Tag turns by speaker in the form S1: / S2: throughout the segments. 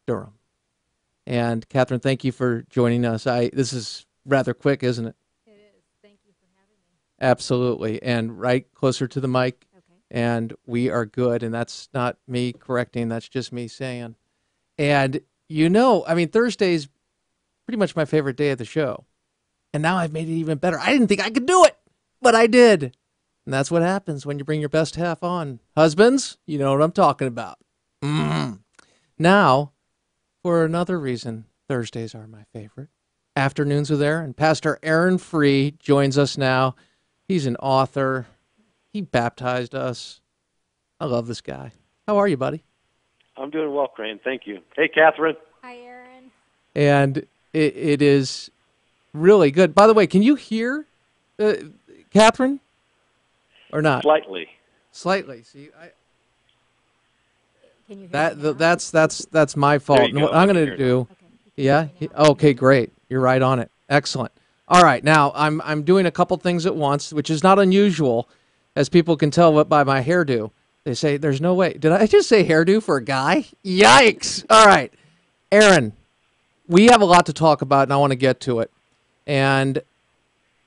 S1: Durham. And Catherine, thank you for joining us. This is rather quick, isn't it?
S2: It is. Thank you for having me.
S1: Absolutely. And right closer to the mic,
S2: Okay.
S1: and we are good. And that's not me correcting, that's just me saying. And Thursday's pretty much my favorite day of the show. And now I've made it even better. I didn't think I could do it, but I did. And that's what happens when you bring your best half on. Husbands, you know what I'm talking about. Now, for another reason, Thursdays are my favorite. Afternoons are there, and Pastor Aaron Fruh joins us now. He's an author. He baptized us. I love this guy. How are you, buddy?
S3: I'm doing well, Crane. Thank you. Hey, Catherine.
S2: Hi, Aaron.
S1: And it is really good. By the way, can you hear Catherine or not?
S3: Slightly.
S1: Slightly. See,
S2: Can you hear me now?
S1: that's my fault.
S3: There you
S1: And
S3: go.
S1: what I'm
S3: I can
S1: going
S3: hear
S1: to
S3: now.
S1: do,
S2: Okay. You can
S1: yeah.
S2: hear me now.
S1: Okay, great. You're right on it. Excellent. All right, now I'm doing a couple things at once, which is not unusual, as people can tell by my hairdo. They say, "There's no way." Did I just say hairdo for a guy? Yikes! All right, Aaron, we have a lot to talk about, and I want to get to it. And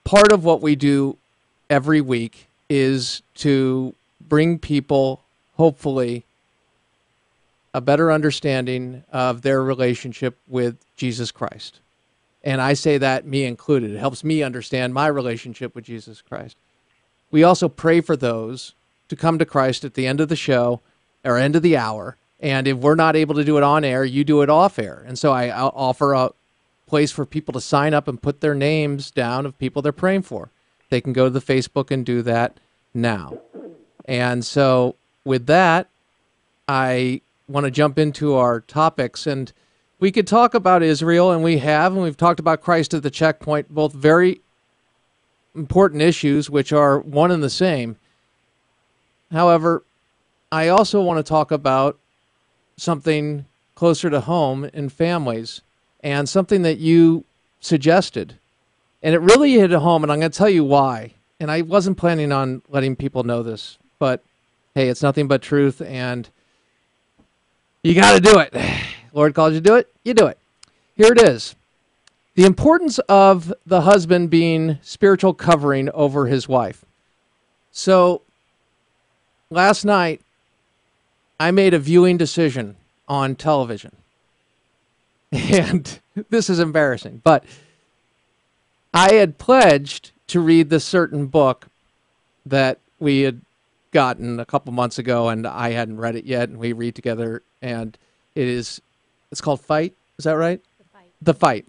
S1: part of what we do every week is to bring people, hopefully, a better understanding of their relationship with Jesus Christ. And I say that, me included. It helps me understand my relationship with Jesus Christ. We also pray for those to come to Christ at the end of the show or end of the hour. And if we're not able to do it on air, you do it off air. And so I'll offer a place for people to sign up and put their names down of people they're praying for. They can go to the Facebook and do that now. And so with that, I want to jump into our topics. And we could talk about Israel, and we've talked about Christ at the checkpoint, both very important issues, which are one and the same. However, I also want to talk about something closer to home in families, and something that you suggested. And it really hit home, and I'm going to tell you why. And I wasn't planning on letting people know this, but hey, it's nothing but truth, and you got to do it. Lord calls you to do it, you do it. Here it is. The importance of the husband being spiritual covering over his wife. So, last night, I made a viewing decision on television. And this is embarrassing, but I had pledged to read this certain book that we had gotten a couple months ago, and I hadn't read it yet, and we read together, and it's called Fight. Is that right? The Fight.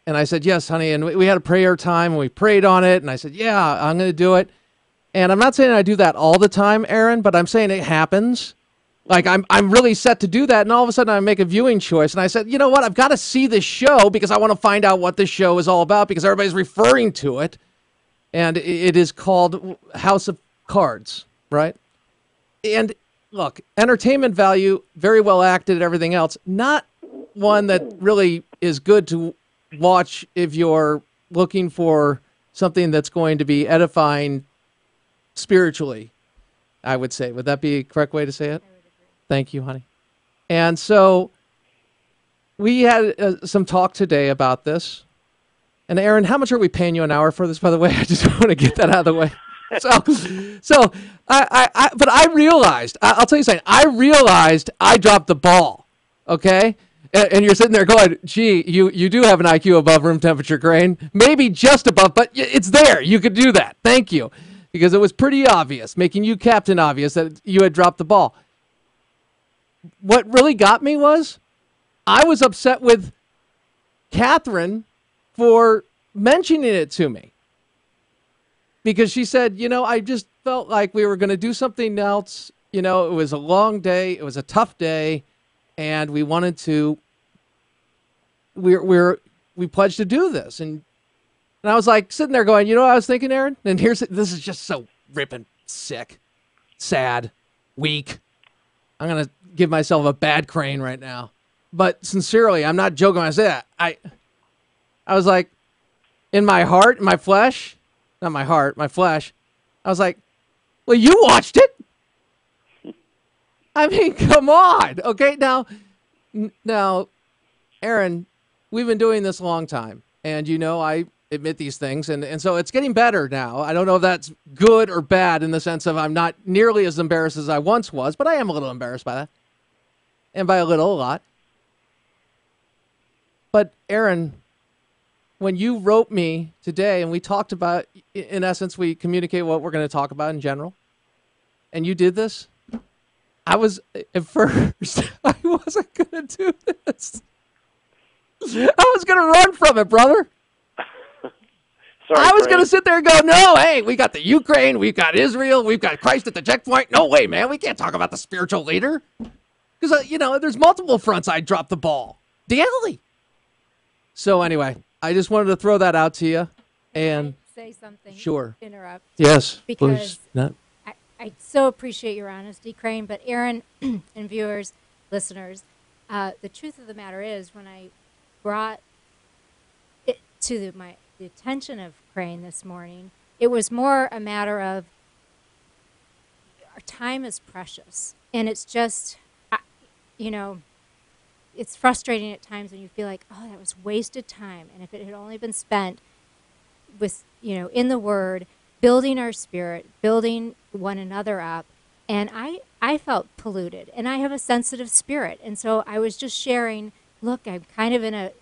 S1: And I said, yes, honey. And we had a prayer time, and we prayed on it. And I said, yeah, I'm going to do it. And I'm not saying I do that all the time, Aaron, but I'm saying it happens. Like I'm really set to do that. And all of a sudden I make a viewing choice. And I said, you know what? I've got to see this show because I want to find out what this show is all about because everybody's referring to it. And it is called House of Cards, right? And look, entertainment value, very well acted, everything else. Not one that really is good to watch if you're looking for something that's going to be edifying spiritually, I would say. Would that be a correct way to say it?
S2: I would agree.
S1: Thank you, honey. And so we had some talk today about this. And Aaron, how much are we paying you an hour for this, by the way? I just want to get that out of the way. So but I realized, I'll tell you something, I realized I dropped the ball, okay? And you're sitting there going, gee, you do have an IQ above room temperature, Crane. Maybe just above, but it's there. You could do that. Thank you. Because it was pretty obvious, making you captain obvious, that you had dropped the ball. What really got me was I was upset with Catherine for mentioning it to me. Because she said, I just felt like we were going to do something else. It was a long day. It was a tough day. And we wanted to, we pledged to do this. And I was like sitting there going, what I was thinking, Aaron? And this is just so ripping sick, sad, weak. I'm going to give myself a bad Crane right now. But sincerely, I'm not joking when I say that. I was like, in my heart, in my flesh, not my heart, my flesh, I was like, well, you watched it. I mean, come on. Okay, now Now, Aaron, we've been doing this a long time, and I admit these things, and so it's getting better now. I don't know if that's good or bad in the sense of I'm not nearly as embarrassed as I once was, but I am a little embarrassed by that, and by a lot. But Aaron, when you wrote me today, and we talked about, in essence, we communicate what we're going to talk about in general, and you did this, I was, at first, I wasn't going to do this. I was going to run from it, brother.
S3: Sorry,
S1: I was going to
S3: Crane.
S1: sit there and go, no, hey, we got the Ukraine, we've got Israel, we've got Christ at the checkpoint. No way, man, we can't talk about the spiritual leader. Because, there's multiple fronts I dropped the ball daily. So anyway, I just wanted to throw that out to you. And
S2: say something.
S1: Sure.
S2: Interrupt.
S1: Yes,
S2: Because
S1: please. No.
S2: I so appreciate your honesty, Crane. But Aaron and viewers, listeners, the truth of the matter is, when I brought it to the attention of Crane this morning, it was more a matter of our time is precious, and it's just, it's frustrating at times when you feel like, oh, that was wasted time, and if it had only been spent with, in the Word, building our spirit, building one another up. And I felt polluted, and I have a sensitive spirit. And so I was just sharing, look, I'm kind of in a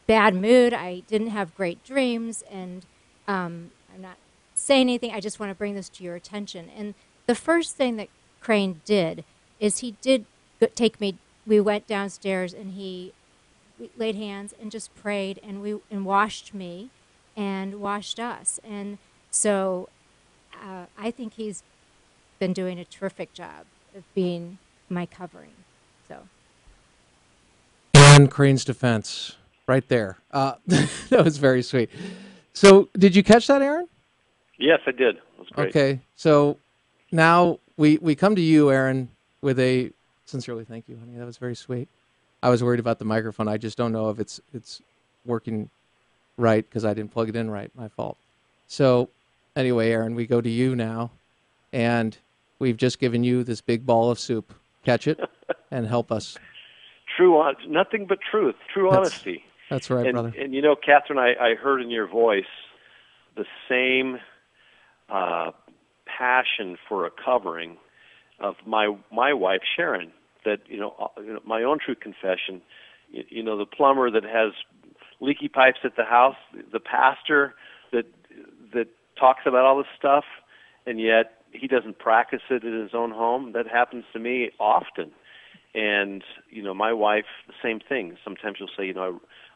S2: bad mood. I didn't have great dreams, and I'm not saying anything. I just want to bring this to your attention. And the first thing that Crane did is he did take me. We went downstairs, and we laid hands and just prayed, and washed me and washed us. And so I think he's been doing a terrific job of being my covering. So,
S1: And Crane's defense, right there. That was very sweet. So did you catch that, Aaron?
S3: Yes, I did. It was great.
S1: Okay. So now we come to you, Aaron, with a sincerely thank you, honey. That was very sweet. I was worried about the microphone. I just don't know if it's working right because I didn't plug it in right. My fault. So anyway, Aaron, we go to you now, and we've just given you this big ball of soup. Catch it and help us.
S3: Nothing but truth, true honesty.
S1: That's right, brother.
S3: And Catherine, I heard in your voice the same passion for a covering of my wife, Sharon, that, my own true confession, the plumber that has leaky pipes at the house, the pastor that talks about all this stuff, and yet he doesn't practice it in his own home. That happens to me often. And, my wife, the same thing. Sometimes she'll say,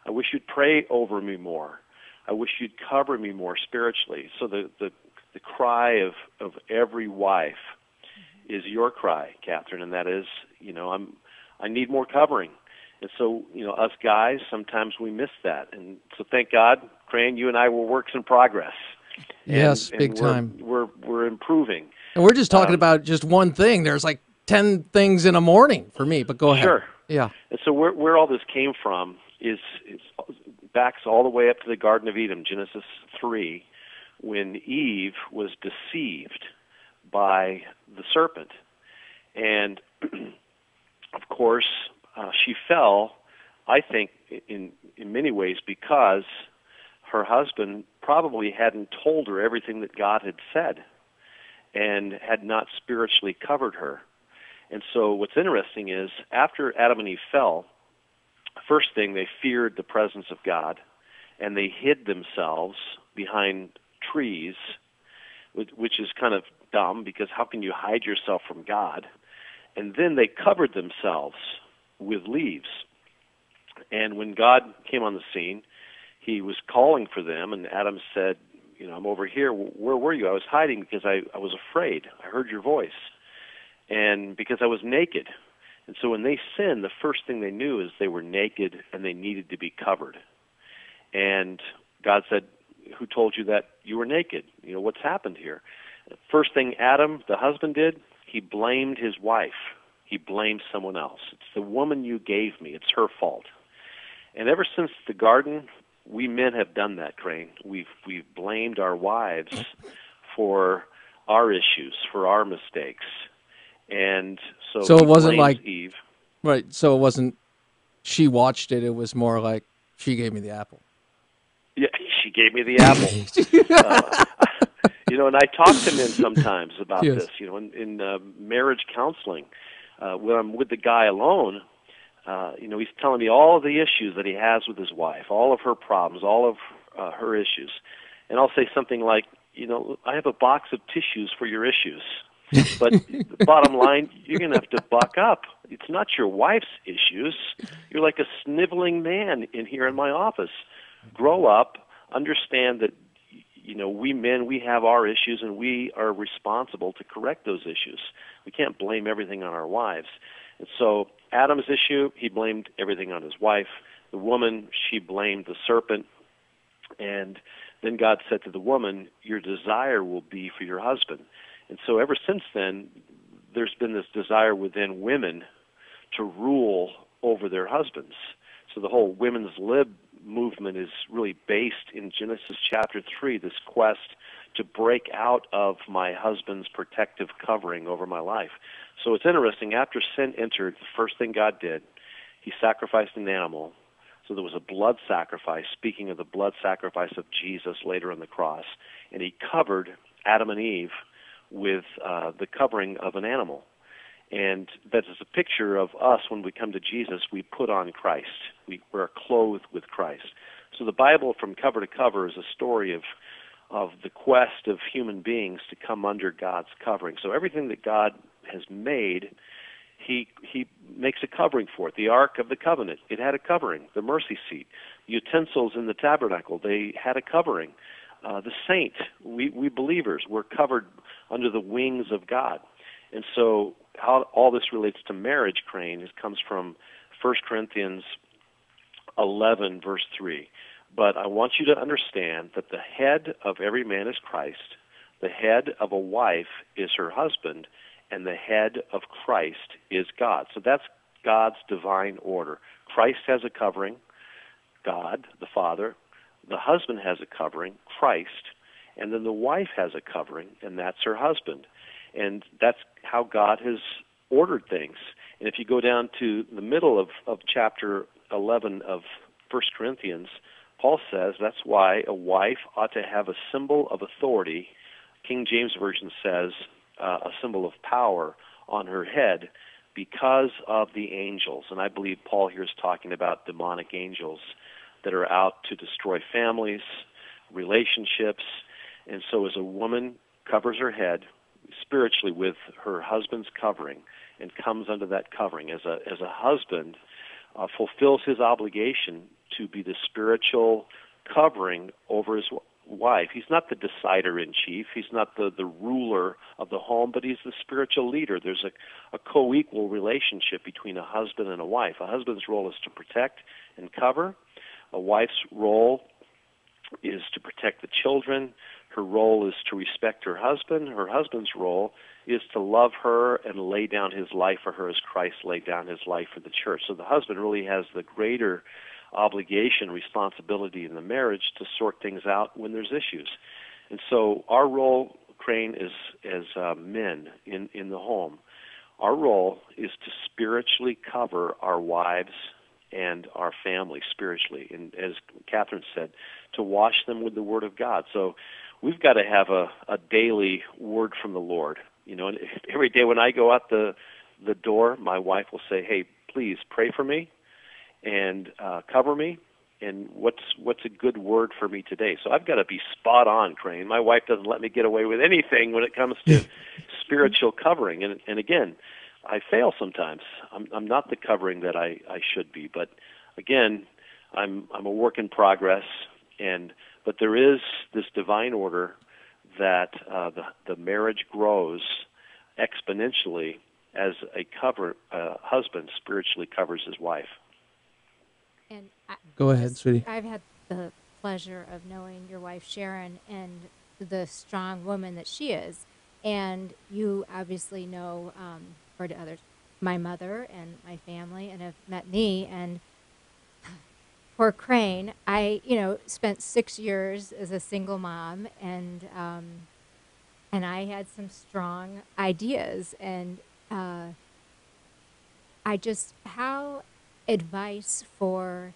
S3: I wish you'd pray over me more. I wish you'd cover me more spiritually. So the cry of every wife is your cry, Catherine, and that is, I need more covering. And so, us guys, sometimes we miss that. And so thank God, Crane, you and I were works in progress.
S1: Yes, big time.
S3: We're improving.
S1: And we're just talking about just one thing. There's like 10 things in a morning for me, but go ahead.
S3: Sure.
S1: Yeah.
S3: And so where all this came from is backs all the way up to the Garden of Eden, Genesis 3, when Eve was deceived by the serpent. And, of course, she fell, I think, in many ways because her husband probably hadn't told her everything that God had said and had not spiritually covered her. And so what's interesting is after Adam and Eve fell, first thing, they feared the presence of God, and they hid themselves behind trees, which is kind of dumb because how can you hide yourself from God? And then they covered themselves with leaves. And when God came on the scene, he was calling for them, and Adam said, I'm over here. Where were you? I was hiding because I was afraid. I heard your voice. And because I was naked. And so when they sinned, the first thing they knew is they were naked and they needed to be covered. And God said, who told you that you were naked? What's happened here? First thing Adam, the husband, did, he blamed his wife. He blamed someone else. It's the woman you gave me. It's her fault. And ever since the garden, we men have done that, Crane. We've blamed our wives for our issues, for our mistakes. And so
S1: it wasn't like
S3: Eve.
S1: Right. So it wasn't she watched it, it was more like she gave me the apple.
S3: Yeah, she gave me the apple. And I talk to men sometimes about
S1: Yes.
S3: this. In marriage counseling, when I'm with the guy alone, he's telling me all of the issues that he has with his wife, all of her problems, all of her issues, and I'll say something like, I have a box of tissues for your issues. But the bottom line, you're going to have to buck up. It's not your wife's issues. You're like a sniveling man in here in my office. Grow up, understand that, we men, we have our issues, and we are responsible to correct those issues. We can't blame everything on our wives. And so Adam's issue, he blamed everything on his wife. The woman, she blamed the serpent. And then God said to the woman, your desire will be for your husband. And so ever since then, there's been this desire within women to rule over their husbands. So the whole women's lib movement is really based in Genesis chapter 3, this quest to break out of my husband's protective covering over my life. So it's interesting, after sin entered, the first thing God did, he sacrificed an animal. So there was a blood sacrifice, speaking of the blood sacrifice of Jesus later on the cross. And he covered Adam and Eve with the covering of an animal. And that is a picture of us when we come to Jesus, we put on Christ. We're clothed with Christ. So the Bible from cover to cover is a story of the quest of human beings to come under God's covering. So everything that God has made, he makes a covering for it. The Ark of the Covenant, it had a covering. The mercy seat, the utensils in the tabernacle, they had a covering. The saint, we believers, we're covered under the wings of God. And so how all this relates to marriage, Crane, comes from 1 Corinthians 11, verse 3. But I want you to understand that the head of every man is Christ, the head of a wife is her husband, and the head of Christ is God. So that's God's divine order. Christ has a covering, God, the Father. The husband has a covering, Christ, and then the wife has a covering, and that's her husband. And that's how God has ordered things. And if you go down to the middle of chapter 11 of 1 Corinthians, Paul says that's why a wife ought to have a symbol of authority. King James Version says a symbol of power on her head because of the angels. And I believe Paul here is talking about demonic angels that are out to destroy families, relationships. And so as a woman covers her head spiritually with her husband's covering and comes under that covering, as a husband fulfills his obligation to be the spiritual covering over his wife. He's not the decider-in-chief. He's not the ruler of the home, but he's the spiritual leader. There's a co-equal relationship between a husband and a wife. A husband's role is to protect and cover. A wife's role is to protect the children. Her role is to respect her husband. Her husband's role is to love her and lay down his life for her as Christ laid down his life for the church. So the husband really has the greater obligation, responsibility in the marriage to sort things out when there's issues. And so our role, Crane, is as men in the home. Our role is to spiritually cover our wives and our family spiritually. And as Katharine said, to wash them with the Word of God. So we've got to have a daily word from the Lord. And every day when I go out the door, my wife will say, hey, please pray for me and cover me, and what's a good word for me today? So I've got to be spot on, Crane. My wife doesn't let me get away with anything when it comes to spiritual covering. And again, I fail sometimes. I'm not the covering that I should be. But again, I'm a work in progress. But there is this divine order that the marriage grows exponentially as a husband spiritually covers his wife.
S2: And
S1: Go ahead, sweetie.
S2: I've had the pleasure of knowing your wife, Sharon, and the strong woman that she is. And you obviously know, or to others, my mother and my family, and have met me. And for Crane, I, spent 6 years as a single mom, and I had some strong ideas. And advice for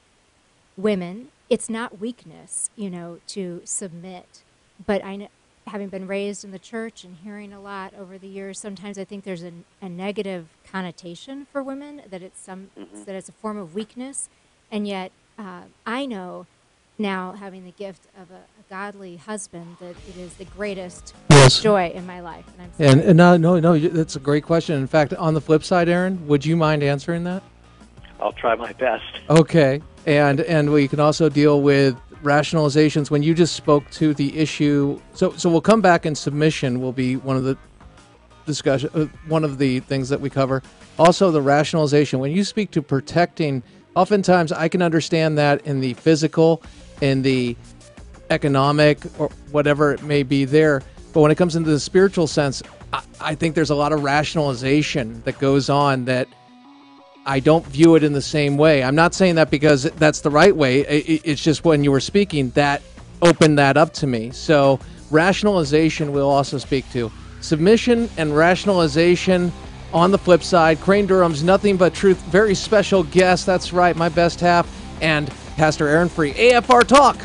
S2: women. It's not weakness, to submit. But having been raised in the church and hearing a lot over the years, sometimes I think there's a negative connotation for women, that it's that it's a form of weakness. And yet, I know now, having the gift of a godly husband, that it is the greatest joy in my life.
S1: And no, that's a great question. In fact, on the flip side, Aaron, would you mind answering that?
S3: I'll try my best.
S1: Okay, and we can also deal with rationalizations. When you just spoke to the issue, so we'll come back, and submission will be one of the discussion, one of the things that we cover. Also, the rationalization. When you speak to protecting, oftentimes I can understand that in the physical, in the economic, or whatever it may be there. But when it comes into the spiritual sense, I think there's a lot of rationalization that goes on that I don't view it in the same way. I'm not saying that because that's the right way. It's just when you were speaking, that opened that up to me. So rationalization we'll also speak to. Submission and rationalization on the flip side. Crane Durham's Nothing But Truth, very special guest. That's right, my best half, and Pastor Aaron Fruh. AFR Talk.